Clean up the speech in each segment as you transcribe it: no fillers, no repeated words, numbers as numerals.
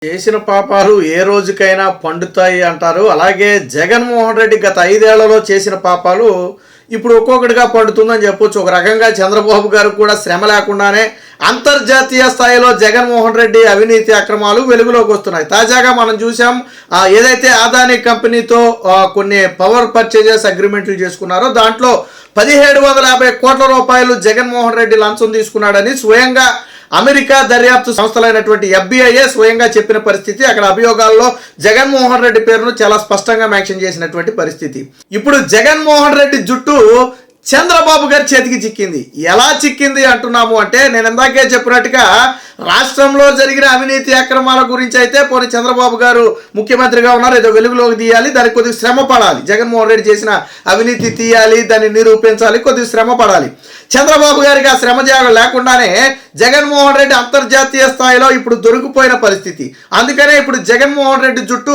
చేసిన పాపాలు ఏ రోజుకైనా పండుతాయి అంటారు. అలాగే జగన్మోహన్ రెడ్డి గత 5 ఏళ్లలో చేసిన పాపాలు ఇప్పుడు ఒక్కొక్కటిగా పండుతుందని చెప్పొచ్చు. ఒక రకంగా చంద్రబాబు గారు కూడా శ్రమ లేకుండానే అంతర్జాతీయ స్థాయిలో జగన్మోహన్ రెడ్డి అవినీతి అక్రమాలు వెలుగులోకి వస్తున్నాయి. తాజాగా మనం చూసాం, ఏదైతే అదానీ కంపెనీతో కొన్ని పవర్ పర్చేజెస్ అగ్రిమెంట్లు చేసుకున్నారో దాంట్లో 1750 కోట్ల రూపాయలు జగన్మోహన్ రెడ్డి లంచం తీసుకున్నాడని స్వయంగా అమెరికా దర్యాప్తు సంస్థలైనటువంటి FBI స్వయంగా చెప్పిన పరిస్థితి. అక్కడ అభియోగాల్లో జగన్మోహన్ రెడ్డి పేరును చాలా స్పష్టంగా మెన్షన్ చేసినటువంటి పరిస్థితి. ఇప్పుడు జగన్మోహన్ రెడ్డి జుట్టు చంద్రబాబు గారి చేతికి చిక్కింది. ఎలా చిక్కింది అంటున్నాము అంటే, నేను ఇందాకే చెప్పినట్టుగా రాష్ట్రంలో జరిగిన అవినీతి అక్రమాల గురించి అయితే పోనీ చంద్రబాబు గారు ముఖ్యమంత్రిగా ఉన్నారు, ఏదో వెలుగులోకి తీయాలి, దానికి కొద్దిగా శ్రమ పడాలి. జగన్మోహన్ రెడ్డి చేసిన అవినీతి తీయాలి, దాన్ని నిరూపించాలి, కొద్దిగా శ్రమ పడాలి. చంద్రబాబు గారికి ఆ శ్రమ లేకుండానే జగన్మోహన్ రెడ్డి అంతర్జాతీయ స్థాయిలో ఇప్పుడు దొరికిపోయిన పరిస్థితి. అందుకనే ఇప్పుడు జగన్మోహన్ రెడ్డి జుట్టు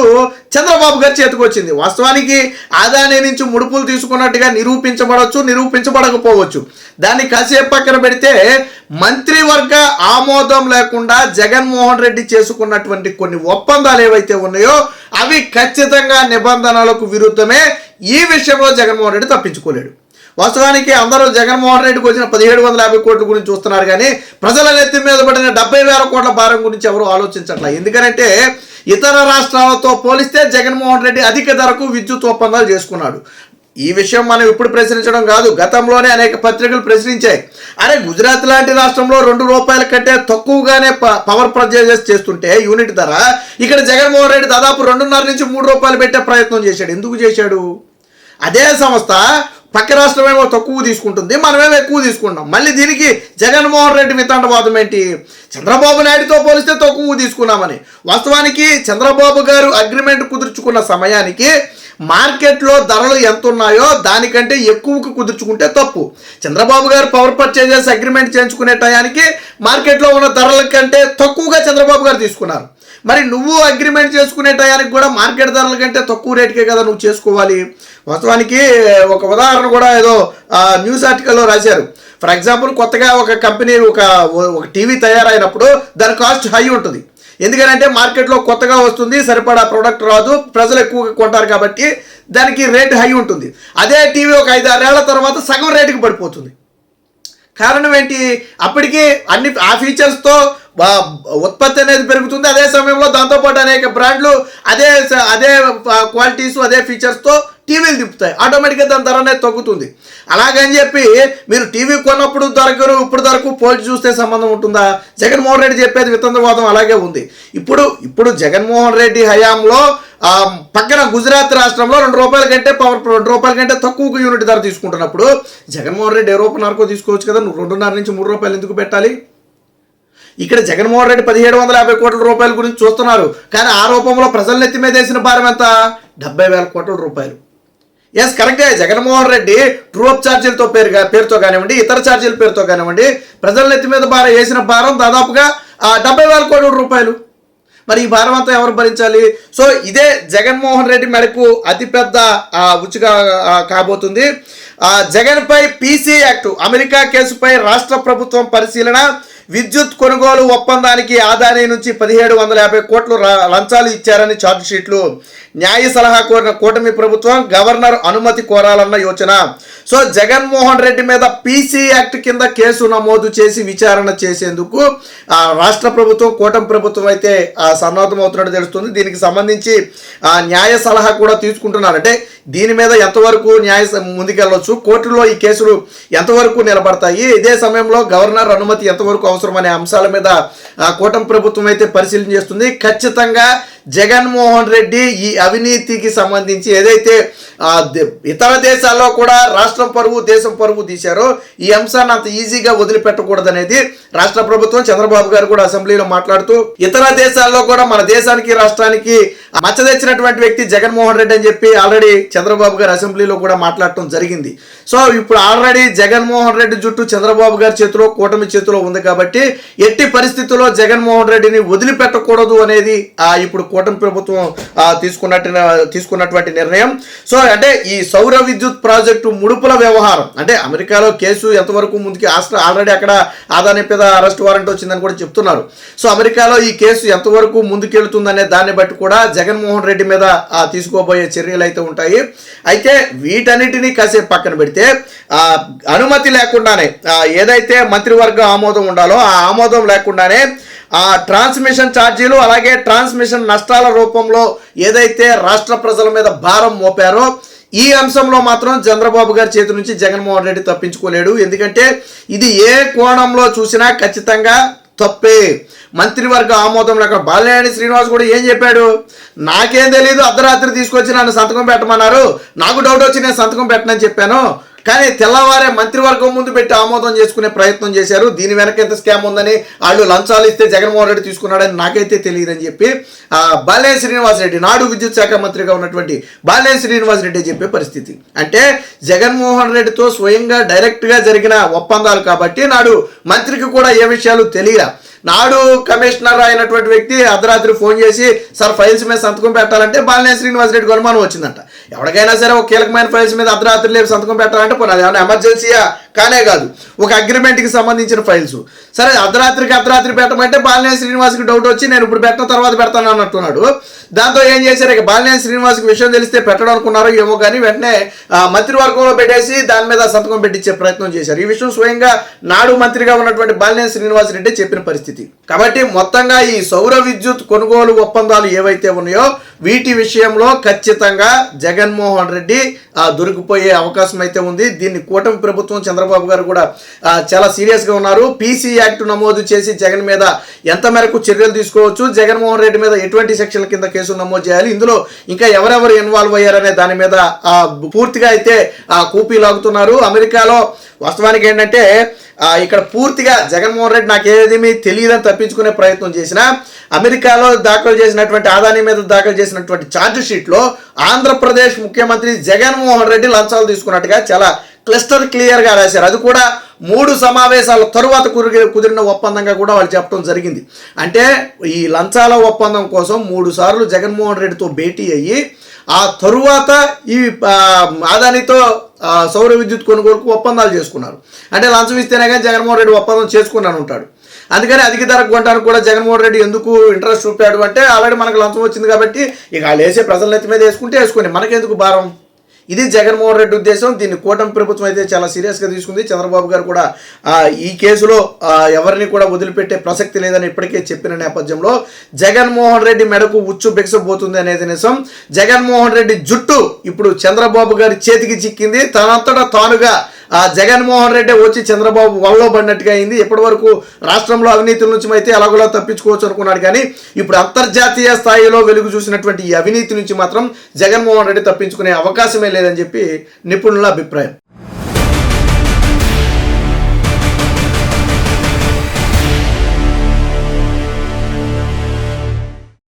చంద్రబాబు గారి చేతికి వచ్చింది. వాస్తవానికి అదానీ నుంచి ముడుపులు తీసుకున్నట్టుగా నిరూపించబడవచ్చు, నిరూపించబడకపోవచ్చు. దాన్ని కాసేపు పక్కన పెడితే మంత్రివర్గ ఆమోదం లేకుండా జగన్మోహన్ రెడ్డి చేసుకున్నటువంటి కొన్ని ఒప్పందాలు ఏవైతే ఉన్నాయో అవి ఖచ్చితంగా నిబంధనలకు విరుద్ధమే. ఈ విషయంలో జగన్మోహన్ రెడ్డి తప్పించుకోలేడు. వాస్తవానికి అందరూ జగన్మోహన్ రెడ్డికి వచ్చిన 1750 కోట్ల గురించి చూస్తున్నారు, కానీ ప్రజల నెత్తి మీద పడిన 70,000 కోట్ల భారం గురించి ఎవరు ఆలోచించట్లా. ఎందుకంటే ఇతర రాష్ట్రాలతో పోలిస్తే జగన్మోహన్ రెడ్డి అధిక ధరకు విద్యుత్ ఒప్పందాలు చేసుకున్నాడు. ఈ విషయం మనం ఇప్పుడు ప్రశ్నించడం కాదు, గతంలోనే అనేక పత్రికలు ప్రశ్నించాయి. అరే, గుజరాత్ లాంటి రాష్ట్రంలో ₹2 కంటే తక్కువగానే పవర్ పర్చేజెస్ చేస్తుంటే యూనిట్ ధర, ఇక్కడ జగన్మోహన్ రెడ్డి దాదాపు ₹2.5 నుంచి ₹3 పెట్టే ప్రయత్నం చేశాడు. ఎందుకు చేశాడు? అదే సంస్థ పక్క రాష్ట్రం ఏమో తక్కువ తీసుకుంటుంది, మనమేమో ఎక్కువ తీసుకుంటాం. మళ్ళీ దీనికి జగన్మోహన్ రెడ్డి మితండవాదం ఏంటి? చంద్రబాబు నాయుడుతో పోలిస్తే తక్కువ తీసుకున్నామని. వాస్తవానికి చంద్రబాబు గారు అగ్రిమెంట్ కుదుర్చుకున్న సమయానికి మార్కెట్లో ధరలు ఎంత ఉన్నాయో దానికంటే ఎక్కువకు కుదుర్చుకుంటే తప్పు. చంద్రబాబు గారు పవర్ పర్చేజెస్ అగ్రిమెంట్ చేయించుకునే టయానికి మార్కెట్లో ఉన్న ధరల కంటే తక్కువగా చంద్రబాబు గారు తీసుకున్నారు. మరి నువ్వు అగ్రిమెంట్ చేసుకునే టయానికి కూడా మార్కెట్ ధరల కంటే తక్కువ రేటుకే కదా నువ్వు చేసుకోవాలి. వాస్తవానికి ఒక ఉదాహరణ కూడా ఏదో న్యూస్ ఆర్టికల్లో రాశారు. ఫర్ ఎగ్జాంపుల్, కొత్తగా ఒక కంపెనీ ఒక టీవీ తయారైనప్పుడు దాని కాస్ట్ హై ఉంటుంది. ఎందుకంటే మార్కెట్లో కొత్తగా వస్తుంది, సరిపడా ప్రోడక్ట్ రాదు, ప్రజలు ఎక్కువగా కొంటారు కాబట్టి దానికి రేట్ హై ఉంటుంది. అదే టీవీ ఒక 5-6 ఏళ్ల తర్వాత సగం రేటుకి పడిపోతుంది. కారణం ఏంటి? అప్పటికి ఆ ఫీచర్స్తో ఉత్పత్తి అనేది పెరుగుతుంది. అదే సమయంలో దాంతోపాటు అనేక బ్రాండ్లు అదే క్వాలిటీస్ అదే ఫీచర్స్తో టీవీలు తిప్పుతాయి. ఆటోమేటిక్గా దాని ధర అనేది తగ్గుతుంది. అలాగని చెప్పి మీరు టీవీ కొన్నప్పుడు ధరకు ఇప్పుడు ధరకు పోల్చి చూస్తే సంబంధం ఉంటుందా? జగన్మోహన్ రెడ్డి చెప్పేది వితండవాదం అలాగే ఉంది. ఇప్పుడు జగన్మోహన్ రెడ్డి హయాంలో పక్కన గుజరాత్ రాష్ట్రంలో ₹2 కంటే ₹2 కంటే తక్కువ యూనిట్ ధర తీసుకుంటున్నప్పుడు జగన్మోహన్ రెడ్డి ₹1.5 తీసుకోవచ్చు కదా, నువ్వు ₹2.5 నుంచి ₹3 ఎందుకు పెట్టాలి? ఇక్కడ జగన్మోహన్ రెడ్డి 1750 కోట్ల రూపాయల గురించి చూస్తున్నారు, కానీ ఆ రూపంలో ప్రజల నెత్తి మీద వేసిన భారం ఎంత? 70,000 కోట్ల రూపాయలు. ఎస్, కరెక్టే. జగన్మోహన్ రెడ్డి ట్రూ అప్ ఛార్జీలతో పేరుతో కానివ్వండి, ఇతర ఛార్జీల పేరుతో కానివ్వండి, ప్రజల నెత్తి మీద వేసిన భారం దాదాపుగా 70,000 కోట్ల రూపాయలు. మరి ఈ భారం అంతా ఎవరు భరించాలి? సో ఇదే జగన్మోహన్ రెడ్డి మెడకు అతిపెద్ద ఉచిగా కాబోతుంది. జగన్పై PC యాక్టు అమెరికా కేసుపై రాష్ట్ర ప్రభుత్వం పరిశీలన. విద్యుత్ కొనుగోలు ఒప్పందానికి అదానీ నుంచి 1750 కోట్లు లంచాలు ఇచ్చారని ఛార్జ్షీట్లు. న్యాయ సలహా కోరిన కూటమి ప్రభుత్వం గవర్నర్ అనుమతి కోరాలన్న యోచన. సో జగన్మోహన్ రెడ్డి మీద PC యాక్ట్ కింద కేసు నమోదు చేసి విచారణ చేసేందుకు రాష్ట్ర ప్రభుత్వం, కూటమి ప్రభుత్వం అయితే సన్నద్ధం అవుతున్నట్టు తెలుస్తుంది. దీనికి సంబంధించి న్యాయ సలహా కూడా తీసుకుంటున్నారు. అంటే దీని మీద ఎంతవరకు ముందుకెళ్ళవచ్చు, కోర్టులో ఈ కేసులు ఎంతవరకు నిలబడతాయి, ఇదే సమయంలో గవర్నర్ అనుమతి ఎంతవరకు అవసరం అనే అంశాల మీద కూటమి ప్రభుత్వం అయితే పరిశీలన చేస్తుంది. ఖచ్చితంగా జగన్మోహన్ రెడ్డి ఈ అవినీతికి సంబంధించి ఏదైతే ఇతర దేశాల్లో కూడా రాష్ట్రం పరువు, దేశం పరువు తీశారో ఈ అంశాన్ని అంత ఈజీగా వదిలిపెట్టకూడదనేది రాష్ట్ర ప్రభుత్వం. చంద్రబాబు గారు కూడా అసెంబ్లీలో మాట్లాడుతూ ఇతర దేశాల్లో కూడా మన దేశానికి, రాష్ట్రానికి మచ్చ తెచ్చినటువంటి వ్యక్తి జగన్మోహన్ రెడ్డి అని చెప్పి ఆల్రెడీ చంద్రబాబు గారు అసెంబ్లీలో కూడా మాట్లాడటం జరిగింది. సో ఇప్పుడు ఆల్రెడీ జగన్మోహన్ రెడ్డి జుట్టు చంద్రబాబు గారి చేతిలో, కూటమి చేతిలో ఉంది కాబట్టి ఎట్టి పరిస్థితుల్లో జగన్మోహన్ రెడ్డిని వదిలిపెట్టకూడదు అనేది ఇప్పుడు కూటమి ప్రభుత్వం తీసుకున్నటువంటి నిర్ణయం. సో అంటే ఈ సౌర విద్యుత్ ప్రాజెక్టు ముడుపుల వ్యవహారం అంటే అమెరికాలో కేసు ఎంతవరకు ముందుకి ఆల్రెడీ అక్కడ ఆదాని మీద అరెస్ట్ వారెంట్ వచ్చిందని కూడా చెప్తున్నారు. సో అమెరికాలో ఈ కేసు ఎంతవరకు ముందుకెళ్తుందనే దాన్ని బట్టి కూడా జగన్మోహన్ రెడ్డి మీద తీసుకోబోయే చర్యలు అయితే ఉంటాయి. అయితే వీటన్నిటినీ కాసేపు పక్కన పెడితే అనుమతి లేకుండానే ఏదైతే మంత్రివర్గ ఆమోదం ఉండాలో ఆ ఆమోదం లేకుండానే ట్రాన్స్మిషన్ ఛార్జీలు అలాగే ట్రాన్స్మిషన్ నష్టాల రూపంలో ఏదైతే రాష్ట్ర ప్రజల మీద భారం మోపారో ఈ అంశంలో మాత్రం చంద్రబాబు గారి చేతి నుంచి జగన్మోహన్ రెడ్డి తప్పించుకోలేడు. ఎందుకంటే ఇది ఏ కోణంలో చూసినా ఖచ్చితంగా తప్పే. మంత్రివర్గ ఆమోదం లేక బాలినేని శ్రీనివాస్ కూడా ఏం చెప్పాడు, నాకేం తెలియదు, అర్ధరాత్రి తీసుకొచ్చి నన్ను సంతకం పెట్టమన్నారు, నాకు డౌట్ వచ్చి నేను సంతకం పెట్టనని చెప్పాను, కానీ తెల్లవారే మంత్రివర్గం ముందు పెట్టి ఆమోదం చేసుకునే ప్రయత్నం చేశారు, దీని వెనక ఎంత స్కామ్ ఉందని వాళ్ళు లంచాలు ఇస్తే జగన్మోహన్ రెడ్డి తీసుకున్నాడని నాకైతే తెలియదని చెప్పి బాలినేని శ్రీనివాస్ రెడ్డి నాడు విద్యుత్ శాఖ మంత్రిగా ఉన్నటువంటి బాలినేని శ్రీనివాస్ రెడ్డి చెప్పే పరిస్థితి. అంటే జగన్మోహన్ రెడ్డితో స్వయంగా డైరెక్ట్గా జరిగిన ఒప్పందాలు కాబట్టి నాడు మంత్రికి కూడా ఏ విషయాలు తెలియదు. నాడు కమిషనర్ అయినటువంటి వ్యక్తి అర్ధరాత్రి ఫోన్ చేసి సార్ ఫైల్స్ మీద సంతకం పెట్టాలంటే బాలినేని శ్రీనివాస్ రెడ్డికి అనుమానం వచ్చిందంట. ఎవరికైనా సరే ఒక కీలకమైన ఫైల్స్ మీద అర్ధరాత్రి లేపు సంతకం పెట్టాలంటే పోనీ ఏమైనా ఎమర్జెన్సీయా కానే కాదు, ఒక అగ్రిమెంట్కి సంబంధించిన ఫైల్స్. సరే అర్ధరాత్రి పెట్టమంటే బాలినేని శ్రీనివాస్కి డౌట్ వచ్చి నేను ఇప్పుడు పెట్టిన తర్వాత పెడతాను అన్నట్టున్నాడు. దాంతో ఏం చేశారు, ఇక బాలినేని శ్రీనివాస్కి విషయం తెలిస్తే పెట్టడం అనుకున్నారో ఏమో కానీ వెంటనే మంత్రివర్గంలో పెట్టేసి దాని మీద సంతకం పెట్టించే ప్రయత్నం చేశారు. ఈ విషయం స్వయంగా నాడు మంత్రిగా ఉన్నటువంటి బాలినేని శ్రీనివాస్ రెడ్డి చెప్పిన పరిస్థితి. కాబట్టి మొత్తంగా ఈ సౌర విద్యుత్ కొనుగోలు ఒప్పందాలు ఏవైతే ఉన్నాయో వీటి విషయంలో ఖచ్చితంగా జగన్మోహన్ రెడ్డి దొరికిపోయే అవకాశం అయితే ఉంది. దీన్ని కూటమి ప్రభుత్వం చంద్రబాబు గారు కూడా చాలా సీరియస్గా ఉన్నారు. పీసీ యాక్ట్ నమోదు చేసి జగన్ మీద ఎంత మేరకు చర్యలు తీసుకోవచ్చు, జగన్మోహన్ రెడ్డి మీద ఎటువంటి సెక్షన్ల కింద కేసులు నమోదు చేయాలి, ఇందులో ఇంకా ఎవరెవరు ఇన్వాల్వ్ అయ్యారనే దాని మీద పూర్తిగా అయితే కూపీ లాగుతున్నారు. అమెరికాలో వాస్తవానికి ఏంటంటే ఇక్కడ పూర్తిగా జగన్మోహన్ రెడ్డి నాకేమీ తెలియదని తప్పించుకునే ప్రయత్నం చేసిన అమెరికాలో దాఖలు చేసినటువంటి ఆదాని మీద దాఖలు చేసినటువంటి ఛార్జ్ షీట్లో ఆంధ్రప్రదేశ్ ముఖ్యమంత్రి జగన్మోహన్ రెడ్డి లంచాలు తీసుకున్నట్టుగా చాలా క్లియర్గా రాశారు. అది కూడా 3 సమావేశాల తరువాత కుదిరిన ఒప్పందంగా కూడా వాళ్ళు చెప్పడం జరిగింది. అంటే ఈ లంచాల ఒప్పందం కోసం 3 సార్లు జగన్మోహన్ రెడ్డితో భేటీ అయ్యి ఆ తరువాత ఈ ఆదానితో సౌర విద్యుత్ కొనుగోలుకు ఒప్పందాలు చేసుకున్నారు. అంటే లంచం ఇస్తేనే కానీ జగన్మోహన్ రెడ్డి ఒప్పందం చేసుకున్నాను ఉంటాడు. అందుకని అధిక ధరకు కొనడానికి కూడా జగన్మోహన్ రెడ్డి ఎందుకు ఇంట్రెస్ట్ చూపాడు అంటే ఆల్రెడీ మనకు లంచం వచ్చింది కాబట్టి ఇక వాళ్ళు వేసే ప్రజల నెత్తి మీద వేసుకొని మనకెందుకు భారం, ఇది జగన్మోహన్ రెడ్డి ఉద్దేశం. దీన్ని కూటమి ప్రభుత్వం అయితే చాలా సీరియస్గా తీసుకుంది. చంద్రబాబు గారు కూడా ఈ కేసులో ఎవరిని కూడా వదిలిపెట్టే ప్రసక్తి లేదని ఇప్పటికే చెప్పిన నేపథ్యంలో జగన్మోహన్ రెడ్డి మెడకు ఉచ్చు బిగసబోతుంది అనేది నిజం. జగన్మోహన్ రెడ్డి జుట్టు ఇప్పుడు చంద్రబాబు గారి చేతికి చిక్కింది. తనంతటా తానుగా జగన్మోహన్ రెడ్డి వచ్చి చంద్రబాబు వలలో పడినట్టుగా అయింది. ఇప్పటి వరకు రాష్ట్రంలో అవినీతుల నుంచి అయితే ఎలాగోలా తప్పించుకోవచ్చు అనుకున్నాడు, కానీ ఇప్పుడు అంతర్జాతీయ స్థాయిలో వెలుగు చూసినటువంటి ఈ అవినీతి నుంచి మాత్రం జగన్మోహన్ రెడ్డి తప్పించుకునే అవకాశమే లేదని చెప్పి నిపుణుల అభిప్రాయం.